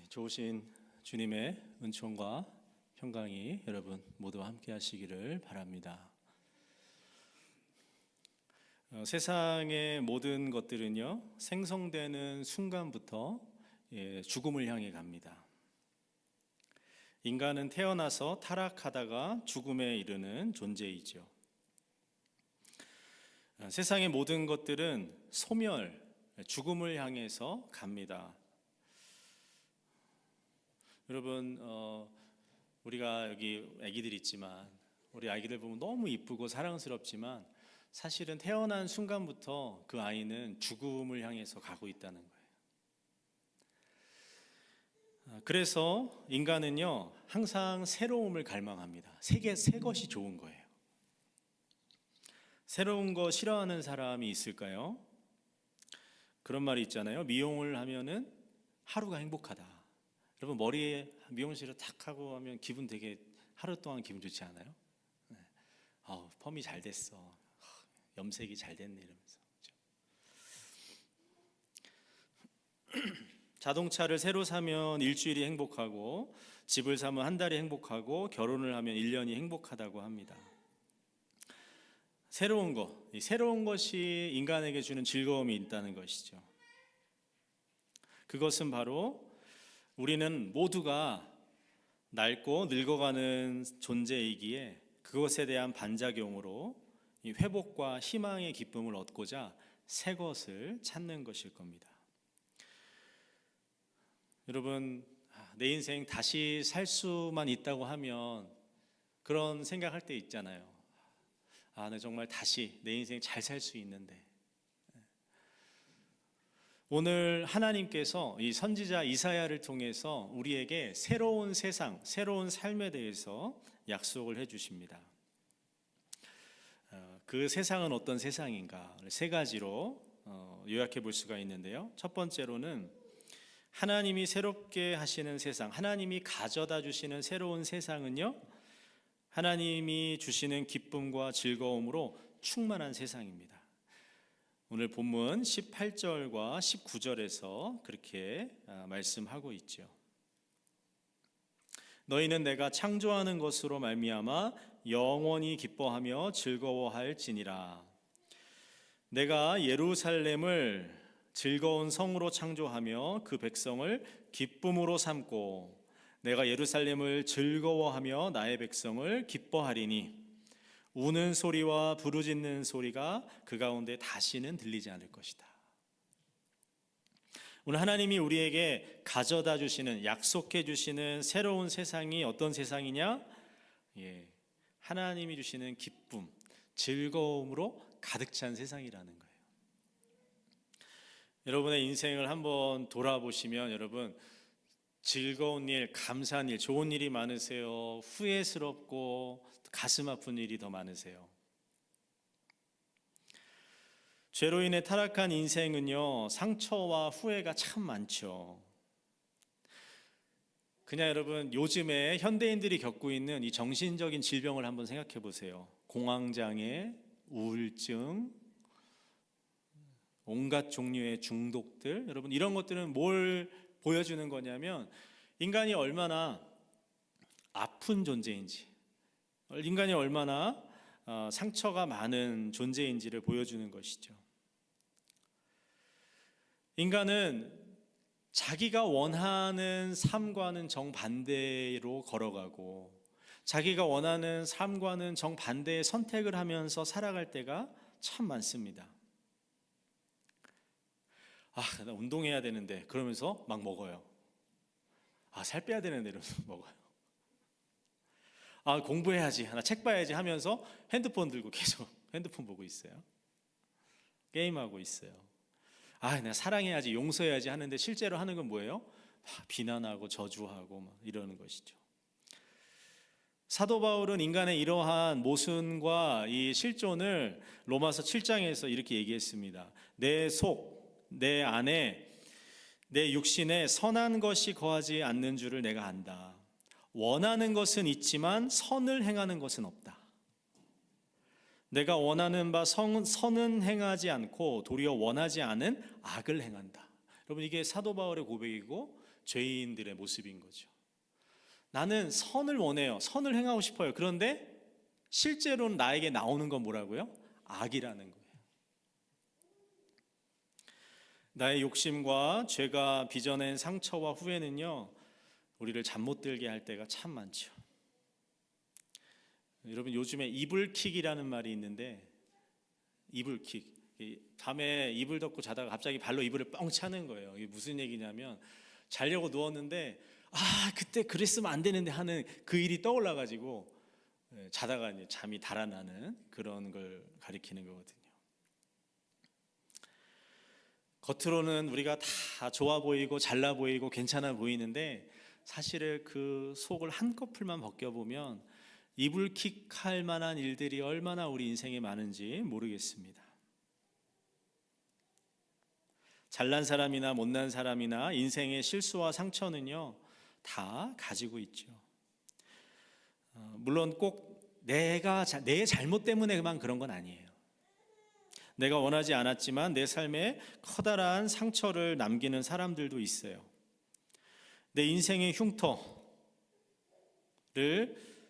좋으신 주님의 은총과 평강이 여러분 모두와 함께 하시기를 바랍니다. 세상의 모든 것들은요, 생성되는 순간부터 죽음을 향해 갑니다. 인간은 태어나서 타락하다가 죽음에 이르는 존재이죠. 세상의 모든 것들은 소멸, 죽음을 향해서 갑니다. 여러분, 우리가 여기 아기들 있지만 우리 아기들 보면 너무 이쁘고 사랑스럽지만 사실은 태어난 순간부터 그 아이는 죽음을 향해서 가고 있다는 거예요. 그래서 인간은요, 항상 새로움을 갈망합니다. 새 것이 좋은 거예요. 새로운 거 싫어하는 사람이 있을까요? 그런 말이 있잖아요. 미용을 하면은 하루가 행복하다. 여러분, 머리에 미용실을 탁 하고 하면 기분 되게 하루 동안 기분 좋지 않아요? 네. 펌이 잘 됐어. 염색이 잘 됐네 이러면서. 그렇죠? 자동차를 새로 사면 일주일이 행복하고 집을 사면 한 달이 행복하고 결혼을 하면 1년이 행복하다고 합니다. 새로운 것이 인간에게 주는 즐거움이 있다는 것이죠. 그것은 바로 우리는 모두가 낡고 늙어가는 존재이기에 그것에 대한 반작용으로 이 회복과 희망의 기쁨을 얻고자 새 것을 찾는 것일 겁니다. 여러분, 내 인생 다시 살 수만 있다고 하면 그런 생각할 때 있잖아요. 나 정말 다시 내 인생 잘 살 수 있는데. 오늘 하나님께서 이 선지자 이사야를 통해서 우리에게 새로운 세상, 새로운 삶에 대해서 약속을 해주십니다. 그 세상은 어떤 세상인가? 세 가지로 요약해 볼 수가 있는데요. 첫 번째로는 하나님이 새롭게 하시는 세상, 하나님이 가져다 주시는 새로운 세상은요, 하나님이 주시는 기쁨과 즐거움으로 충만한 세상입니다. 오늘 본문 18절과 19절에서 그렇게 말씀하고 있죠. 너희는 내가 창조하는 것으로 말미암아 영원히 기뻐하며 즐거워할지니라. 내가 예루살렘을 즐거운 성으로 창조하며 그 백성을 기쁨으로 삼고 내가 예루살렘을 즐거워하며 나의 백성을 기뻐하리니 우는 소리와 부르짖는 소리가 그 가운데 다시는 들리지 않을 것이다. 오늘 하나님이 우리에게 가져다 주시는, 약속해 주시는 새로운 세상이 어떤 세상이냐? 하나님이 주시는 기쁨, 즐거움으로 가득 찬 세상이라는 거예요. 여러분의 인생을 한번 돌아보시면 여러분, 즐거운 일, 감사한 일, 좋은 일이 많으세요? 후회스럽고 가슴 아픈 일이 더 많으세요? 죄로 인해 타락한 인생은요, 상처와 후회가 참 많죠. 그냥 여러분, 요즘에 현대인들이 겪고 있는 이 정신적인 질병을 한번 생각해 보세요. 공황장애, 우울증, 온갖 종류의 중독들. 여러분, 이런 것들은 뭘 보여주는 거냐면 인간이 얼마나 아픈 존재인지, 인간이 얼마나 상처가 많은 존재인지를 보여주는 것이죠. 인간은 자기가 원하는 삶과는 정반대로 걸어가고 자기가 원하는 삶과는 정반대의 선택을 하면서 살아갈 때가 참 많습니다. 나 운동해야 되는데 그러면서 막 먹어요. 살 빼야 되는데 이러면서 먹어요. 공부해야지, 나 책 봐야지 하면서 핸드폰 들고 계속 핸드폰 보고 있어요. 게임하고 있어요. 내가 사랑해야지, 용서해야지 하는데 실제로 하는 건 뭐예요? 비난하고 저주하고 막 이러는 것이죠. 사도 바울은 인간의 이러한 모순과 이 실존을 로마서 7장에서 이렇게 얘기했습니다. 내 속, 내 안에, 내 육신에 선한 것이 거하지 않는 줄을 내가 안다. 원하는 것은 있지만 선을 행하는 것은 없다. 내가 원하는 바 선은 행하지 않고 도리어 원하지 않은 악을 행한다. 여러분, 이게 사도 바울의 고백이고 죄인들의 모습인 거죠. 나는 선을 원해요. 선을 행하고 싶어요. 그런데 실제로는 나에게 나오는 건 뭐라고요? 악이라는 거예요. 나의 욕심과 죄가 빚어낸 상처와 후회는요, 우리를 잠 못 들게 할 때가 참 많죠. 여러분, 요즘에 이불킥이라는 말이 있는데, 이불킥, 밤에 이불 덮고 자다가 갑자기 발로 이불을 뻥 차는 거예요. 이게 무슨 얘기냐면, 자려고 누웠는데 그때 그랬으면 안 되는데 하는 그 일이 떠올라가지고 자다가 이제 잠이 달아나는 그런 걸 가리키는 거거든요. 겉으로는 우리가 다 좋아 보이고 잘나 보이고 괜찮아 보이는데, 사실은 그 속을 한꺼풀만 벗겨보면 이불킥할 만한 일들이 얼마나 우리 인생에 많은지 모르겠습니다. 잘난 사람이나 못난 사람이나 인생의 실수와 상처는요, 다 가지고 있죠. 물론 꼭 내 잘못 때문에만 그런 건 아니에요. 내가 원하지 않았지만 내 삶에 커다란 상처를 남기는 사람들도 있어요. 내 인생의 흉터를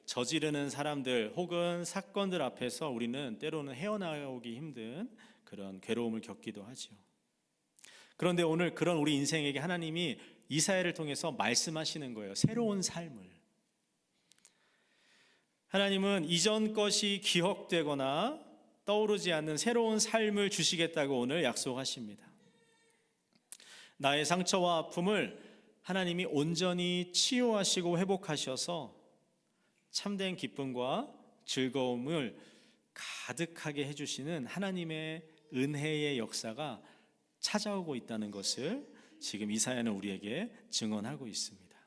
저지르는 사람들 혹은 사건들 앞에서 우리는 때로는 헤어나오기 힘든 그런 괴로움을 겪기도 하죠. 그런데 오늘 그런 우리 인생에게 하나님이 이사야를 통해서 말씀하시는 거예요. 새로운 삶을. 하나님은 이전 것이 기억되거나 떠오르지 않는 새로운 삶을 주시겠다고 오늘 약속하십니다. 나의 상처와 아픔을 하나님이 온전히 치유하시고 회복하셔서 참된 기쁨과 즐거움을 가득하게 해주시는 하나님의 은혜의 역사가 찾아오고 있다는 것을 지금 이사야는 우리에게 증언하고 있습니다.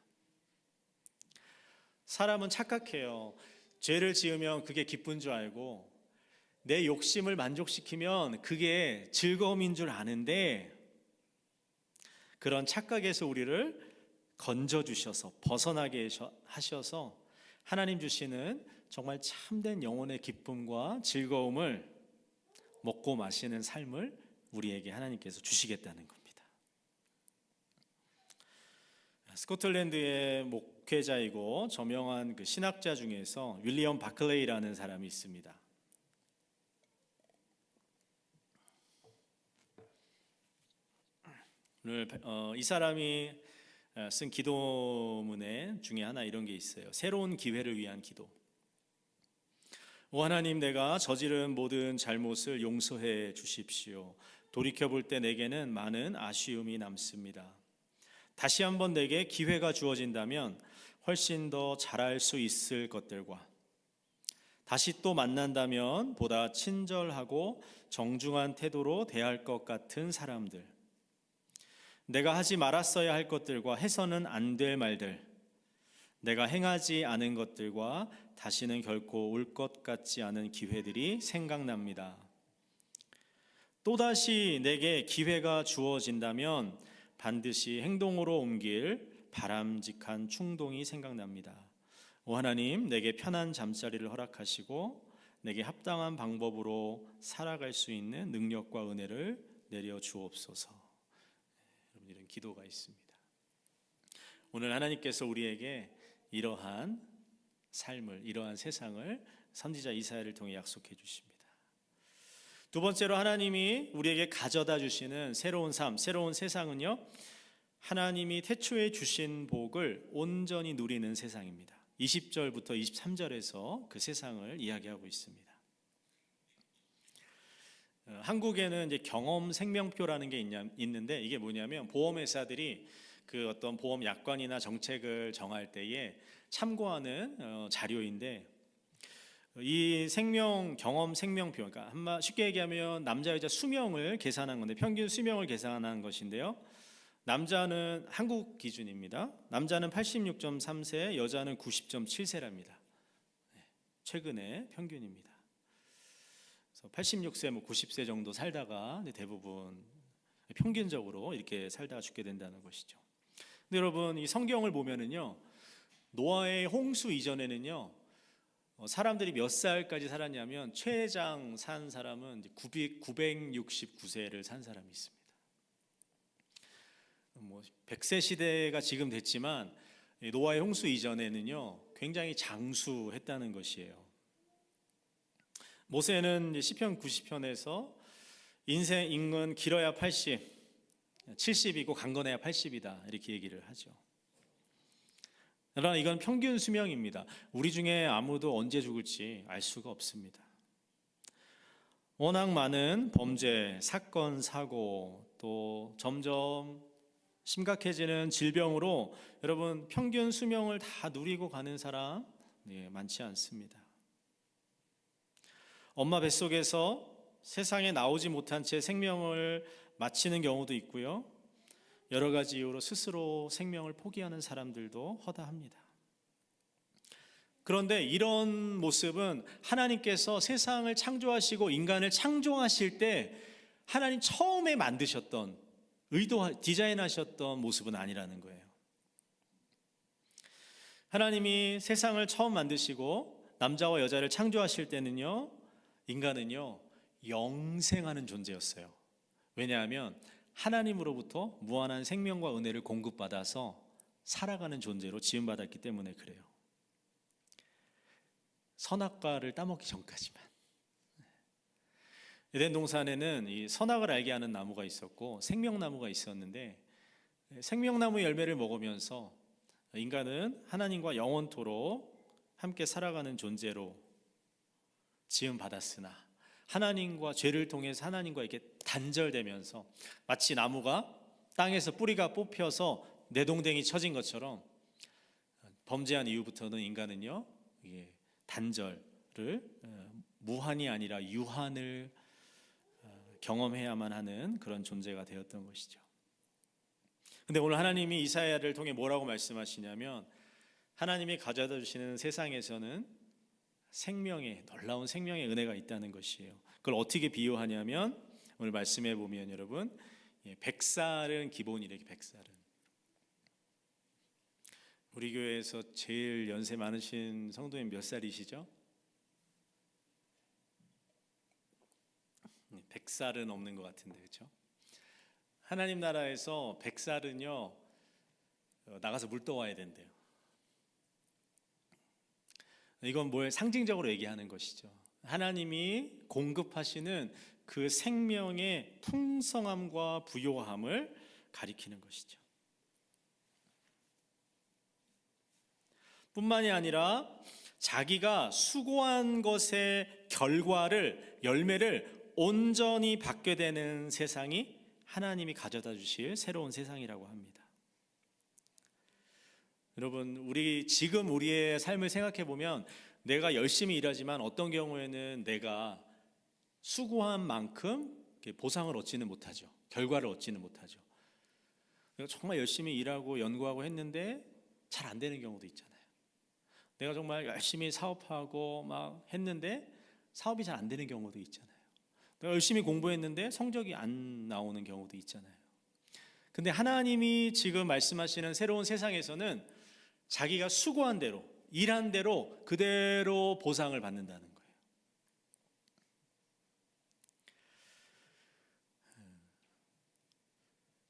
사람은 착각해요. 죄를 지으면 그게 기쁜 줄 알고 내 욕심을 만족시키면 그게 즐거움인 줄 아는데, 그런 착각에서 우리를 건져주셔서 벗어나게 하셔서 하나님 주시는 정말 참된 영혼의 기쁨과 즐거움을 먹고 마시는 삶을 우리에게 하나님께서 주시겠다는 겁니다. 스코틀랜드의 목회자이고 저명한 그 신학자 중에서 윌리엄 바클레이라는 사람이 있습니다. 오늘 이 사람이 쓴 기도문에 중에 하나 이런 게 있어요. 새로운 기회를 위한 기도. 오 하나님, 내가 저지른 모든 잘못을 용서해 주십시오. 돌이켜볼 때 내게는 많은 아쉬움이 남습니다. 다시 한번 내게 기회가 주어진다면 훨씬 더 잘할 수 있을 것들과 다시 또 만난다면 보다 친절하고 정중한 태도로 대할 것 같은 사람들, 내가 하지 말았어야 할 것들과 해서는 안 될 말들, 내가 행하지 않은 것들과 다시는 결코 올 것 같지 않은 기회들이 생각납니다. 또다시 내게 기회가 주어진다면 반드시 행동으로 옮길 바람직한 충동이 생각납니다. 오 하나님, 내게 편한 잠자리를 허락하시고 내게 합당한 방법으로 살아갈 수 있는 능력과 은혜를 내려 주옵소서. 여러분, 이런 기도가 있습니다. 오늘 하나님께서 우리에게 이러한 삶을, 이러한 세상을 선지자 이사야를 통해 약속해 주십니다. 두 번째로 하나님이 우리에게 가져다 주시는 새로운 삶, 새로운 세상은요, 하나님이 태초에 주신 복을 온전히 누리는 세상입니다. 20절부터 23절에서 그 세상을 이야기하고 있습니다. 한국에는 이제 경험 생명표라는 게 있는데, 이게 뭐냐면 보험회사들이 그 어떤 보험 약관이나 정책을 정할 때에 참고하는 자료인데, 이 경험 생명표, 그러니까 쉽게 얘기하면 남자 여자 수명을 계산한 건데, 평균 수명을 계산한 것인데요. 남자는 한국 기준입니다. 남자는 86.3세, 여자는 90.7세랍니다. 최근의 평균입니다. 그래서 86세, 90세 정도 살다가 대부분 평균적으로 이렇게 살다가 죽게 된다는 것이죠. 근데 여러분, 이 성경을 보면은요, 노아의 홍수 이전에는요, 사람들이 몇 살까지 살았냐면 최장 산 사람은 969세를 산 사람이 있습니다. 뭐 100세 시대가 지금 됐지만 노아의 홍수 이전에는요 굉장히 장수했다는 것이에요. 모세는 시편 90편에서 인생 인근 길어야 80, 70이고 강건해야 80이다 이렇게 얘기를 하죠. 그러나 이건 평균 수명입니다. 우리 중에 아무도 언제 죽을지 알 수가 없습니다. 워낙 많은 범죄, 사건, 사고, 또 점점 심각해지는 질병으로 여러분 평균 수명을 다 누리고 가는 사람 많지 않습니다. 엄마 뱃속에서 세상에 나오지 못한 채 생명을 마치는 경우도 있고요. 여러 가지 이유로 스스로 생명을 포기하는 사람들도 허다합니다. 그런데 이런 모습은 하나님께서 세상을 창조하시고 인간을 창조하실 때 하나님 처음에 만드셨던 디자인하셨던 모습은 아니라는 거예요. 하나님이 세상을 처음 만드시고 남자와 여자를 창조하실 때는요, 인간은요 영생하는 존재였어요. 왜냐하면 하나님으로부터 무한한 생명과 은혜를 공급받아서 살아가는 존재로 지음받았기 때문에 그래요. 선악과를 따먹기 전까지만. 에덴 동산에는 이 선악을 알게 하는 나무가 있었고 생명나무가 있었는데, 생명나무 열매를 먹으면서 인간은 하나님과 영원토록 함께 살아가는 존재로 지음받았으나 하나님과 죄를 통해서 하나님과 이렇게 단절되면서 마치 나무가 땅에서 뿌리가 뽑혀서 내동댕이 쳐진 것처럼 범죄한 이후부터는 인간은요 이게 단절을 무한이 아니라 유한을 경험해야만 하는 그런 존재가 되었던 것이죠. 근데 오늘 하나님이 이사야를 통해 뭐라고 말씀하시냐면, 하나님이 가져다 주시는 세상에서는 생명의 놀라운 생명의 은혜가 있다는 것이에요. 그걸 어떻게 비유하냐면 오늘 말씀해 보면 여러분 100살은 기본이래요. 100살은. 우리 교회에서 제일 연세 많으신 성도님 몇 살이시죠? 100살은 없는 것 같은데, 그렇죠? 하나님 나라에서 100살은요 나가서 물 떠와야 된대요. 이건 뭘 상징적으로 얘기하는 것이죠. 하나님이 공급하시는 그 생명의 풍성함과 부요함을 가리키는 것이죠. 뿐만이 아니라 자기가 수고한 것의 결과를, 열매를 온전히 받게 되는 세상이 하나님이 가져다 주실 새로운 세상이라고 합니다. 여러분, 지금 우리의 삶을 생각해 보면 내가 열심히 일하지만 어떤 경우에는 내가 수고한 만큼 보상을 얻지는 못하죠. 결과를 얻지는 못하죠. 내가 정말 열심히 일하고 연구하고 했는데 잘 안 되는 경우도 있잖아요. 내가 정말 열심히 사업하고 막 했는데 사업이 잘 안 되는 경우도 있잖아요. 내가 열심히 공부했는데 성적이 안 나오는 경우도 있잖아요. 근데 하나님이 지금 말씀하시는 새로운 세상에서는 자기가 수고한 대로, 일한 대로 그대로 보상을 받는다는 거예요.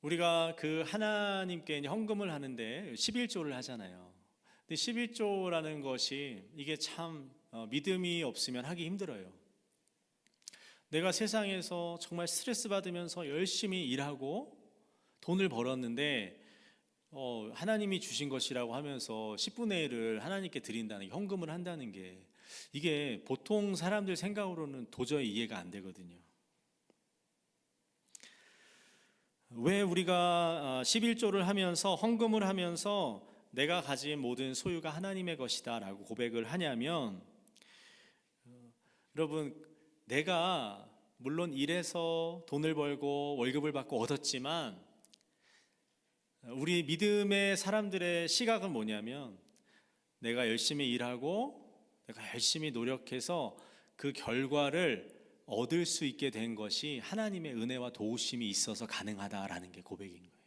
우리가 그 하나님께 헌금을 하는데 11조를 하잖아요. 근데 11조라는 것이 이게 참 믿음이 없으면 하기 힘들어요. 내가 세상에서 정말 스트레스 받으면서 열심히 일하고 돈을 벌었는데 하나님이 주신 것이라고 하면서 10분의 1을 하나님께 드린다는 게, 헌금을 한다는 게, 이게 보통 사람들 생각으로는 도저히 이해가 안 되거든요. 왜 우리가 11조를 하면서 헌금을 하면서 내가 가진 모든 소유가 하나님의 것이다 라고 고백을 하냐면, 여러분, 내가 물론 일해서 돈을 벌고 월급을 받고 얻었지만 우리 믿음의 사람들의 시각은 뭐냐면, 내가 열심히 일하고 내가 열심히 노력해서 그 결과를 얻을 수 있게 된 것이 하나님의 은혜와 도우심이 있어서 가능하다라는 게 고백인 거예요.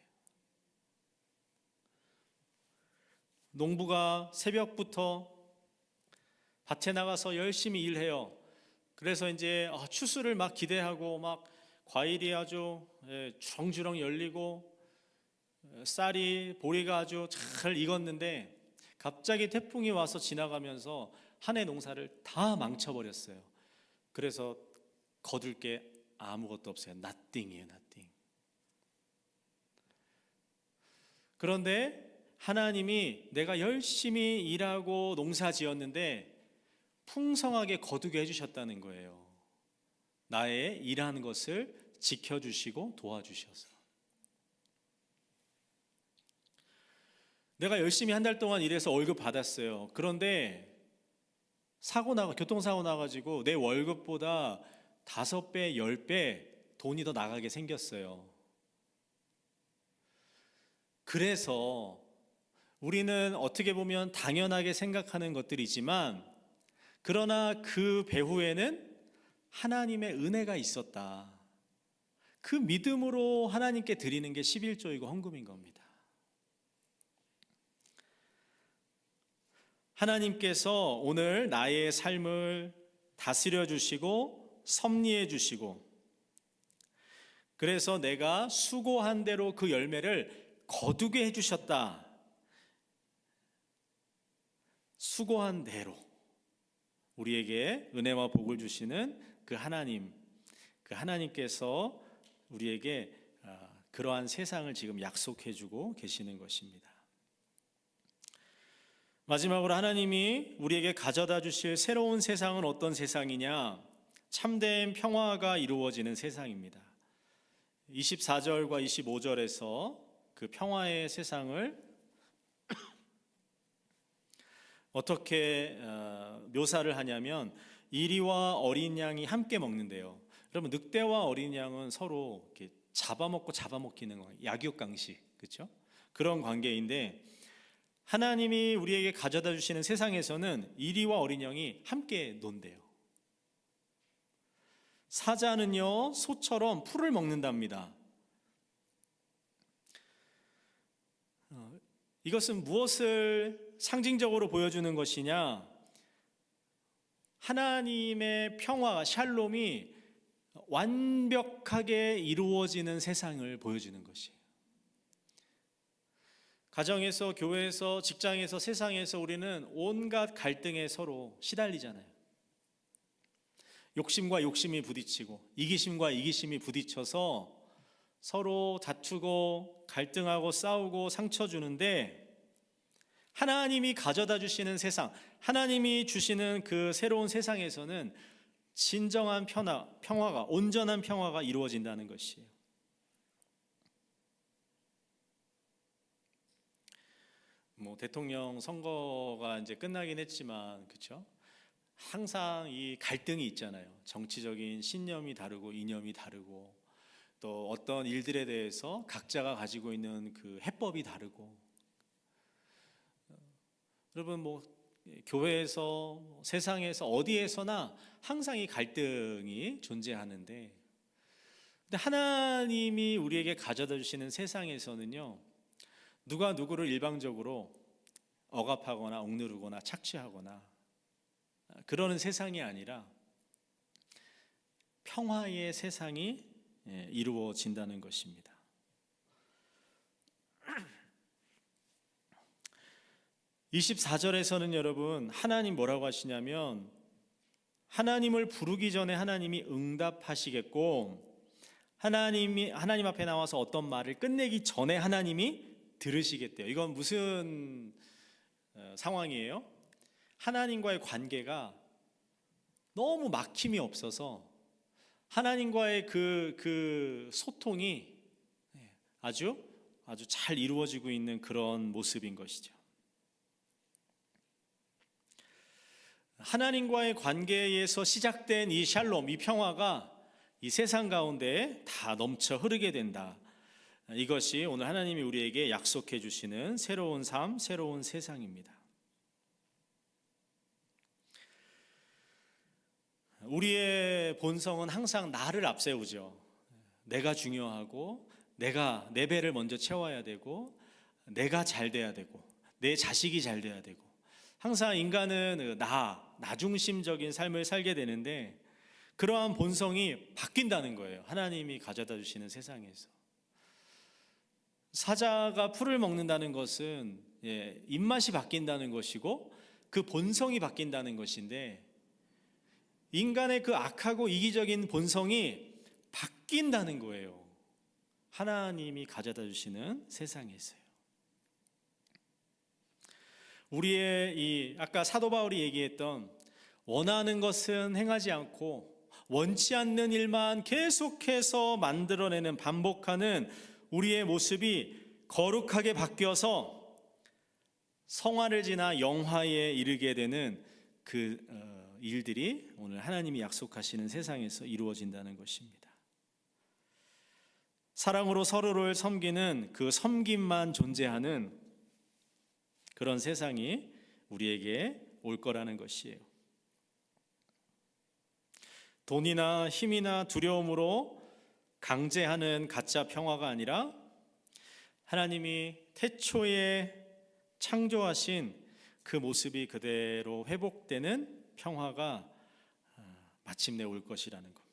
농부가 새벽부터 밭에 나가서 열심히 일해요. 그래서 이제 추수를 막 기대하고 막 과일이 아주 주렁주렁 열리고 쌀이 보리가 아주 잘 익었는데 갑자기 태풍이 와서 지나가면서 한 해 농사를 다 망쳐버렸어요. 그래서 거둘 게 아무것도 없어요. nothing이에요, nothing. 그런데 하나님이 내가 열심히 일하고 농사 지었는데 풍성하게 거두게 해주셨다는 거예요. 나의 일하는 것을 지켜주시고 도와주셔서. 내가 열심히 한 달 동안 일해서 월급 받았어요. 그런데 교통사고 나가지고 내 월급보다 5배, 10배 돈이 더 나가게 생겼어요. 그래서 우리는 어떻게 보면 당연하게 생각하는 것들이지만, 그러나 그 배후에는 하나님의 은혜가 있었다. 그 믿음으로 하나님께 드리는 게 11조이고 헌금인 겁니다. 하나님께서 오늘 나의 삶을 다스려 주시고 섭리해 주시고, 그래서 내가 수고한 대로 그 열매를 거두게 해 주셨다. 수고한 대로 우리에게 은혜와 복을 주시는 그 하나님께서 우리에게 그러한 세상을 지금 약속해 주고 계시는 것입니다. 마지막으로 하나님이 우리에게 가져다 주실 새로운 세상은 어떤 세상이냐? 참된 평화가 이루어지는 세상입니다. 24절과 25절에서 그 평화의 세상을 어떻게 묘사를 하냐면, 이리와 어린 양이 함께 먹는데요. 여러분, 늑대와 어린 양은 서로 이렇게 잡아먹기는 거예요. 약육강식, 그렇죠? 그런 관계인데, 하나님이 우리에게 가져다 주시는 세상에서는 이리와 어린 양이 함께 논대요. 사자는요, 소처럼 풀을 먹는답니다. 이것은 무엇을 상징적으로 보여주는 것이냐? 하나님의 평화가, 샬롬이 완벽하게 이루어지는 세상을 보여주는 것이에요. 가정에서, 교회에서, 직장에서, 세상에서 우리는 온갖 갈등에 서로 시달리잖아요. 욕심과 욕심이 부딪히고 이기심과 이기심이 부딪혀서 서로 다투고 갈등하고 싸우고 상처 주는데, 하나님이 가져다 주시는 세상, 하나님이 주시는 그 새로운 세상에서는 진정한 평화가, 온전한 평화가 이루어진다는 것이에요. 대통령 선거가 이제 끝나긴 했지만, 그렇죠? 항상 이 갈등이 있잖아요. 정치적인 신념이 다르고 이념이 다르고, 또 어떤 일들에 대해서 각자가 가지고 있는 그 해법이 다르고. 여러분, 교회에서, 세상에서, 어디에서나 항상 이 갈등이 존재하는데, 근데 하나님이 우리에게 가져다 주시는 세상에서는요, 누가 누구를 일방적으로 억압하거나 억누르거나 착취하거나 그러는 세상이 아니라 평화의 세상이 이루어진다는 것입니다. (24절에서는) 여러분, 하나님 뭐라고 하시냐면, 하나님을 부르기 전에 하나님이 응답하시겠고, 하나님 앞에 나와서 어떤 말을 끝내기 전에 하나님이 들으시겠대요. 이건 무슨 상황이에요? 하나님과의 관계가 너무 막힘이 없어서 하나님과의 그 소통이 아주 잘 이루어지고 있는 그런 모습인 것이죠. 하나님과의 관계에서 시작된 이 샬롬, 이 평화가 이 세상 가운데 다 넘쳐 흐르게 된다. 이것이 오늘 하나님이 우리에게 약속해 주시는 새로운 삶, 새로운 세상입니다. 우리의 본성은 항상 나를 앞세우죠. 내가 중요하고, 내가 내 배를 먼저 채워야 되고, 내가 잘 돼야 되고, 내 자식이 잘 돼야 되고, 항상 인간은 나 중심적인 삶을 살게 되는데, 그러한 본성이 바뀐다는 거예요. 하나님이 가져다 주시는 세상에서. 사자가 풀을 먹는다는 것은 입맛이 바뀐다는 것이고 그 본성이 바뀐다는 것인데, 인간의 그 악하고 이기적인 본성이 바뀐다는 거예요. 하나님이 가져다 주시는 세상에서요. 우리의 이 아까 사도 바울이 얘기했던 원하는 것은 행하지 않고 원치 않는 일만 계속해서 만들어내는, 반복하는 우리의 모습이 거룩하게 바뀌어서 성화를 지나 영화에 이르게 되는 그 일들이 오늘 하나님이 약속하시는 세상에서 이루어진다는 것입니다. 사랑으로 서로를 섬기는 그 섬김만 존재하는 그런 세상이 우리에게 올 거라는 것이에요. 돈이나 힘이나 두려움으로 강제하는 가짜 평화가 아니라 하나님이 태초에 창조하신 그 모습이 그대로 회복되는 평화가 마침내 올 것이라는 겁니다.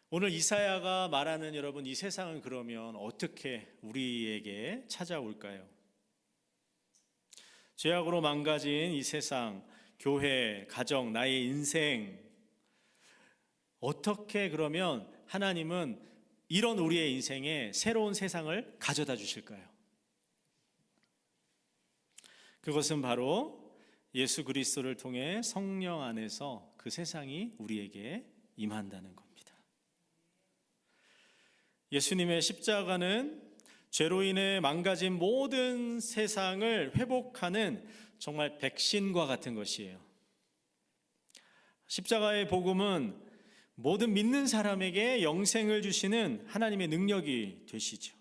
오늘 이사야가 말하는 여러분, 이 세상은 그러면 어떻게 우리에게 찾아올까요? 죄악으로 망가진 이 세상, 교회, 가정, 나의 인생, 어떻게 그러면 하나님은 이런 우리의 인생에 새로운 세상을 가져다 주실까요? 그것은 바로 예수 그리스도를 통해 성령 안에서 그 세상이 우리에게 임한다는 겁니다. 예수님의 십자가는 죄로 인해 망가진 모든 세상을 회복하는 정말 백신과 같은 것이에요. 십자가의 복음은 모든 믿는 사람에게 영생을 주시는 하나님의 능력이 되시죠.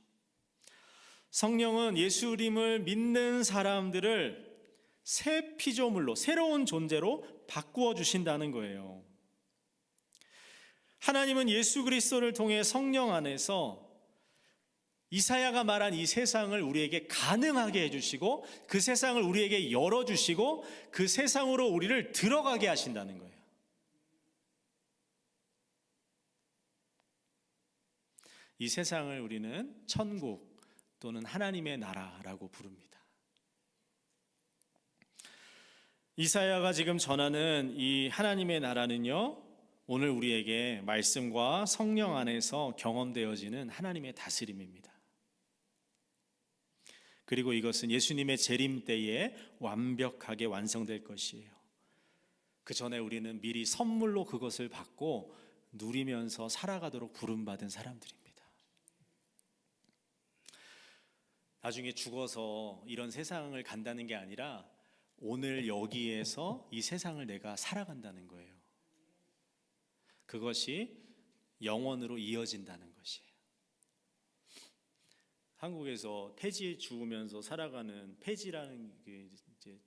성령은 예수님을 믿는 사람들을 새 피조물로, 새로운 존재로 바꾸어 주신다는 거예요. 하나님은 예수 그리스도를 통해 성령 안에서 이사야가 말한 이 세상을 우리에게 가능하게 해주시고 그 세상을 우리에게 열어주시고 그 세상으로 우리를 들어가게 하신다는 거예요. 이 세상을 우리는 천국 또는 하나님의 나라라고 부릅니다. 이사야가 지금 전하는 이 하나님의 나라는요, 오늘 우리에게 말씀과 성령 안에서 경험되어지는 하나님의 다스림입니다. 그리고 이것은 예수님의 재림 때에 완벽하게 완성될 것이에요. 그 전에 우리는 미리 선물로 그것을 받고 누리면서 살아가도록 부름받은 사람들입니다. 나중에 죽어서 이런 세상을 간다는 게 아니라 오늘 여기에서 이 세상을 내가 살아간다는 거예요. 그것이 영원으로 이어진다는 것이에요. 한국에서 폐지 주우면서 살아가는, 폐지라는 게 이제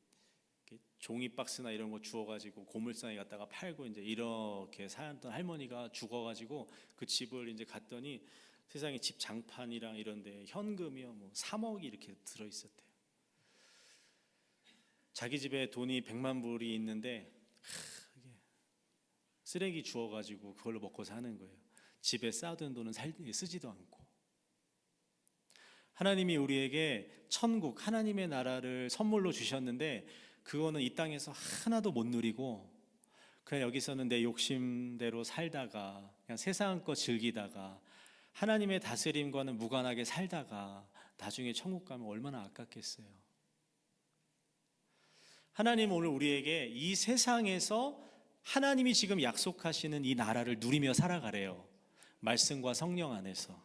종이 박스나 이런 거 주워가지고 고물상에 갖다가 팔고 이제 이렇게 살았던 할머니가 죽어가지고 그 집을 이제 갔더니 세상에 집 장판이랑 이런데 현금이요 뭐 3억이 이렇게 들어 있었대요. 자기 집에 돈이 100만 불이 있는데 쓰레기 주워가지고 그걸로 먹고 사는 거예요. 집에 쌓아둔 돈은 쓰지도 않고. 하나님이 우리에게 천국, 하나님의 나라를 선물로 주셨는데 그거는 이 땅에서 하나도 못 누리고 그냥 여기서는 내 욕심대로 살다가 그냥 세상 거 즐기다가 하나님의 다스림과는 무관하게 살다가 나중에 천국 가면 얼마나 아깝겠어요. 하나님은 오늘 우리에게 이 세상에서 하나님이 지금 약속하시는 이 나라를 누리며 살아가래요. 말씀과 성령 안에서.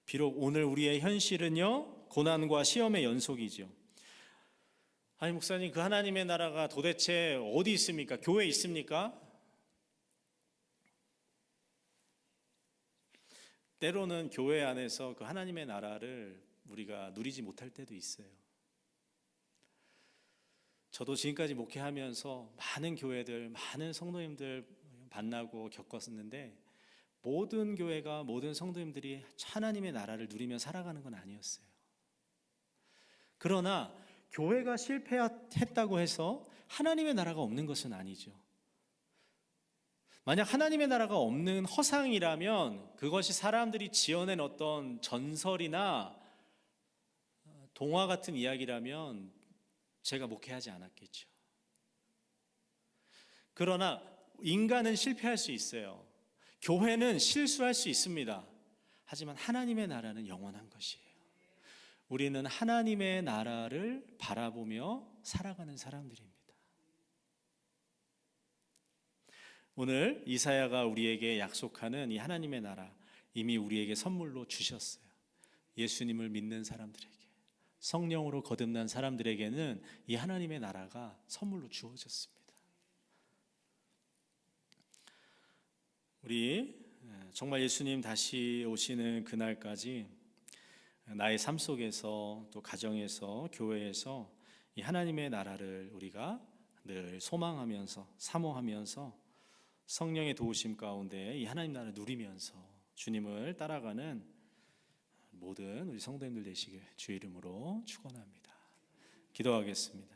비록 오늘 우리의 현실은요, 고난과 시험의 연속이죠. 아니 목사님, 그 하나님의 나라가 도대체 어디 있습니까? 교회에 있습니까? 때로는 교회 안에서 그 하나님의 나라를 우리가 누리지 못할 때도 있어요. 저도 지금까지 목회하면서 많은 교회들, 많은 성도님들 만나고 겪었는데 모든 교회가, 모든 성도님들이 하나님의 나라를 누리며 살아가는 건 아니었어요. 그러나 교회가 실패했다고 해서 하나님의 나라가 없는 것은 아니죠. 만약 하나님의 나라가 없는 허상이라면 그것이 사람들이 지어낸 어떤 전설이나 동화 같은 이야기라면 제가 목회하지 않았겠죠. 그러나 인간은 실패할 수 있어요. 교회는 실수할 수 있습니다. 하지만 하나님의 나라는 영원한 것이에요. 우리는 하나님의 나라를 바라보며 살아가는 사람들입니다. 오늘 이사야가 우리에게 약속하는 이 하나님의 나라 이미 우리에게 선물로 주셨어요. 예수님을 믿는 사람들에게, 성령으로 거듭난 사람들에게는 이 하나님의 나라가 선물로 주어졌습니다. 우리 정말 예수님 다시 오시는 그날까지 나의 삶 속에서 또 가정에서 교회에서 이 하나님의 나라를 우리가 늘 소망하면서 사모하면서 성령의 도우심 가운데 이 하나님 나라를 누리면서 주님을 따라가는 모든 우리 성도님들 되시길 주의 이름으로 축원합니다. 기도하겠습니다.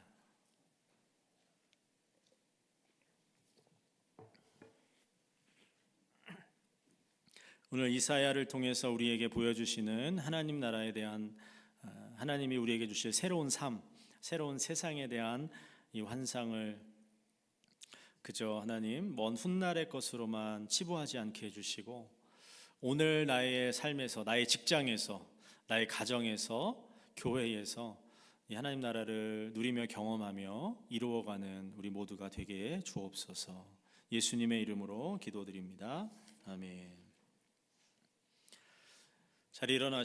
오늘 이사야를 통해서 우리에게 보여주시는 하나님 나라에 대한 하나님이 우리에게 주실 새로운 삶, 새로운 세상에 대한 이 환상을 그저 하나님 먼 훗날의 것으로만 치부하지 않게 해주시고 오늘 나의 삶에서, 나의 직장에서, 나의 가정에서, 교회에서 이 하나님 나라를 누리며 경험하며 이루어가는 우리 모두가 되게 주옵소서. 예수님의 이름으로 기도드립니다. 아멘. 잘 일어나